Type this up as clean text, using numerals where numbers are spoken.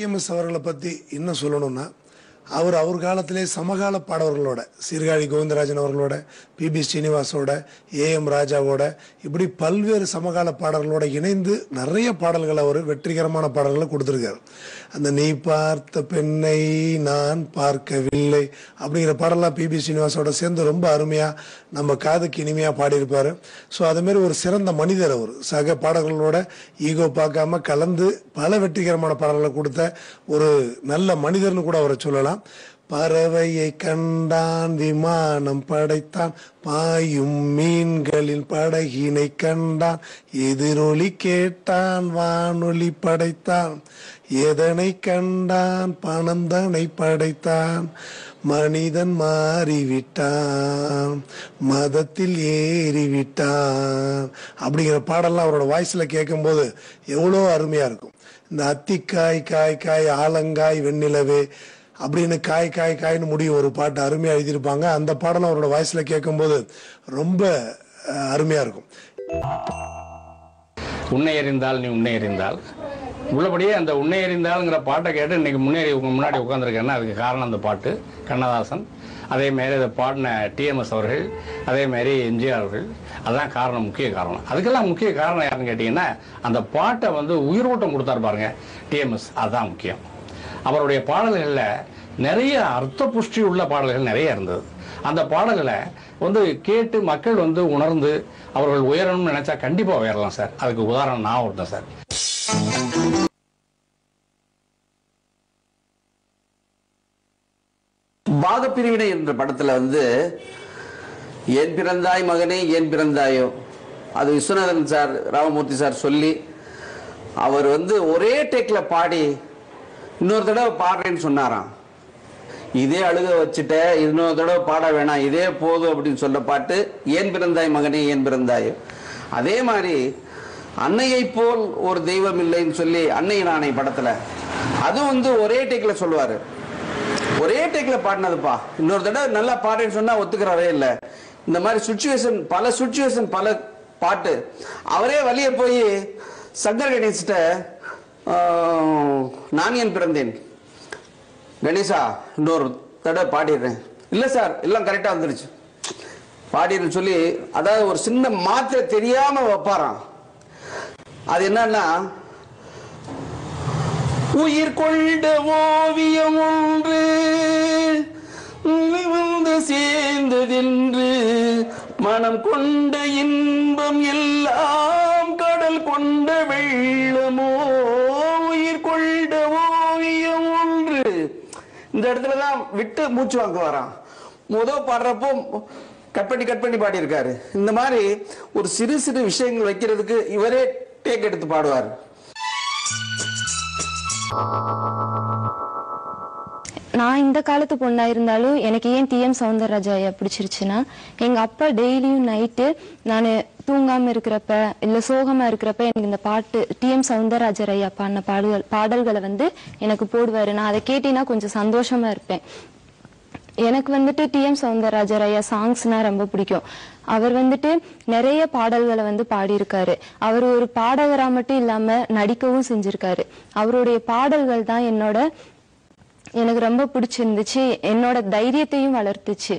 TMS அவர்களை பற்றி இன்னும் சொல்லணும்னா, அவர் காலத்திலே சமகால பாடவர்களோட சீர்காழி கோவிந்தராஜன் அவர்களோட, பிபி ஸ்ரீனிவாசோட, ஏஎம் ராஜாவோட, இப்படி பல்வேறு சமகால பாடல்களோட இணைந்து நிறைய பாடல்கள் அவர் வெற்றிகரமான பாடல்களை கொடுத்துருக்காரு. அந்த நீ பார்த்த பெண்ணை நான் பார்க்கவில்லை அப்படிங்கிற பாடலாம் பிபி ஸ்ரீனிவாசோட சேர்ந்து ரொம்ப அருமையாக நம்ம காதுக்கு இனிமையாக பாடியிருப்பார். ஸோ அதுமாரி ஒரு சிறந்த மனிதர் அவர். சக பாடல்களோட ஈகோ பார்க்காம கலந்து பல வெற்றிகரமான பாடல்களை கொடுத்த ஒரு நல்ல மனிதர்னு கூட அவரை சொல்லலாம். பறவையை கண்டான், விமானம் படைத்தான், பாயும் மீன்களின் படகினை கண்டான், எதிரொலி கேட்டான், வானொலி படைத்தான், எதனை கண்டான், பணந்தனை படைத்தான், மனிதன் மாறிவிட்டான், மதத்தில் ஏறிவிட்டான் அப்படிங்கிற பாடல்லாம் அவரோட வாய்ஸ்ல கேட்கும்போது எவ்வளோ அருமையா இருக்கும். இந்த அத்திக்காய் காய் காய் ஆலங்காய் வெண்ணிலவே அப்படின்னு காய் காய் காய்னு முடியும் ஒரு பாட்டு அருமையா எழுதியிருப்பாங்க. அந்த பாடலாம் அவரோட வாய்ஸ்ல கேட்கும்போது ரொம்ப அருமையா இருக்கும். உன்னை எறிந்தால் நீ உன்னை எறிந்தால் உள்ளபடியே அந்த உன்னை எறிந்தால்ங்கிற பாட்டை கேட்டு இன்னைக்கு முன்னாடி உட்காந்துருக்கேன்னா அதுக்கு காரணம் அந்த பாட்டு கண்ணதாசன், அதே மாதிரி அதை பாடின டிஎம்எஸ் அவர்கள், அதே மாதிரி எம்ஜிஆர் அவர்கள். அதுதான் காரணம், முக்கிய காரணம். அதுக்கெல்லாம் முக்கிய காரணம் யாருன்னு கேட்டீங்கன்னா அந்த பாட்டை உயிரோட்டம் கொடுத்தாரு பாருங்க டிஎம்எஸ், அதுதான் முக்கியம். அவருடைய பாடல்களில் நிறைய அர்த்த புஷ்டி உள்ள பாடல்கள் நிறைய இருந்தது. அந்த பாடல்களை கேட்டு மக்கள் உணர்ந்து அவர்கள் உயரணும்னு நினைச்சா கண்டிப்பா உயரலாம் சார். அதுக்கு உதாரணம் நான் ஒருத்தன் சார். பாகப்பிரிவினை என்ற படத்துல ஏன் பிறந்தாய் மகனே ஏன் பிறந்தாயோ, அது விஸ்வநாதன் சார் ராமமூர்த்தி சார் சொல்லி அவர் ஒரே டேக்ல பாடி இன்னொரு தடவை பாடுறேன்னு சொன்னாராம். இதே அழுக வச்சுட்ட, இன்னொரு தடவை பாட வேணாம், இதே போதும் அப்படின்னு சொல்ல பாட்டு ஏன் பிறந்தாய் மகனே ஏன் பிறந்தாயோ. அதே மாதிரி அன்னையை போல் ஒரு தெய்வம் இல்லைன்னு சொல்லி அன்னை நாணை படத்துல அது ஒரே டேக்ல சொல்லுவாரு. ஒரே டேக்ல பாடினதுப்பா, இன்னொரு தடவை நல்லா பாடுறேன்னு சொன்னா ஒத்துக்கிறவே இல்லை. இந்த மாதிரி சுச்சுவேஷன் பல பாட்டு அவரே வழிய போய் சங்கர் கணேஷ்ட நான் ஏன் பிறந்தேன் கணேசா இன்னொரு தடவை பாடிடுறேன், இல்ல சார் எல்லாம் கரெக்டா வந்துருச்சு பாடிடுன்னு சொல்லி, அதாவது ஒரு சின்ன மாத்திரை தெரியாம வைப்பாராம். அது என்னன்னா, உயிர் கொண்ட ஓவியம் ஒன்று சேர்ந்ததென்று மனம் கொண்ட இன்பம் எல்லாம் கடல் கொண்ட வெள்ளமோ, உயிர் கொண்ட ஓவியம் ஒன்று. இந்த இடத்துலதான் விட்டு மூச்சு வாங்க வரான். பாடுறப்போ கட் பண்ணி பாடி இருக்காரு. இந்த மாதிரி ஒரு சிறு சிறு விஷயங்கள் வைக்கிறதுக்கு இவரே டேக் எடுத்து பாடுவார். நான் இந்த காலத்து பொண்ணா இருந்தாலும் எனக்கு ஏன் டிஎம் சௌந்தரராஜா பிடிச்சிருச்சுன்னா, எங்க அப்பா டெய்லியும் நைட்டு நான் தூங்காம இருக்கிறப்ப இல்ல சோகமா இருக்கிறப்ப எனக்கு இந்த பாட்டு டிஎம் சௌந்தரராஜர் ஐயா பாடின பாடல்களை எனக்கு போடுவாரு. நான் அதை கேட்டீங்கன்னா கொஞ்சம் சந்தோஷமா இருப்பேன். எனக்கு டிஎம் சௌந்தரராஜர் ஐயா சாங்ஸ்னா ரொம்ப பிடிக்கும். அவர் நிறைய பாடல்களை பாடியிருக்காரு. அவர் ஒரு பாடகரா மட்டும் இல்லாம நடிக்கவும் செஞ்சிருக்காரு. அவருடைய பாடல்கள் தான் எனக்கு ரொம்ப பிடிச்சிருந்துச்சு, என்னோட தைரியத்தையும் வளர்த்துச்சு.